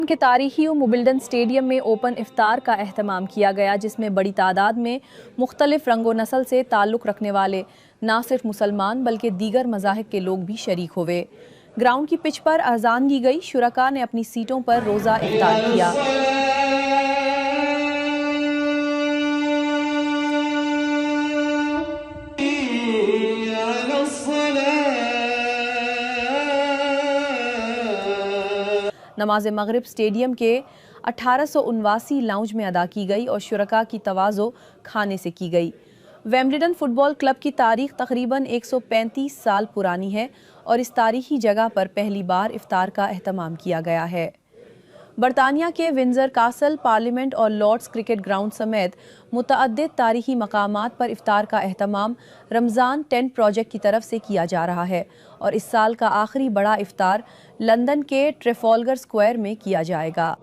کے تاریخی Wimbledon stadium میں اوپن افطار کا اہتمام کیا گیا، جس میں بڑی تعداد میں مختلف رنگ و نسل سے تعلق رکھنے والے نہ صرف مسلمان بلکہ دیگر مذاہب کے لوگ بھی شریک ہوئے۔ گراؤنڈ کی پچ پر اذان دی گئی، شرکاء نے اپنی سیٹوں پر روزہ افطار کیا۔ نماز مغرب اسٹیڈیم کے 1879 لاؤنج میں ادا کی گئی اور شرکاء کی تواضع کھانے سے کی گئی۔ ویمبلڈن فٹ بال کلب کی تاریخ تقریباً 135 سال پرانی ہے اور اس تاریخی جگہ پر پہلی بار افطار کا اہتمام کیا گیا ہے۔ برطانیہ کے ونزر کاسل، پارلیمنٹ اور لارڈز کرکٹ گراؤنڈ سمیت متعدد تاریخی مقامات پر افطار کا اہتمام رمضان ٹینٹ پروجیکٹ کی طرف سے کیا جا رہا ہے اور اس سال کا آخری بڑا افطار لندن کے ٹریفالگر اسکوائر میں کیا جائے گا۔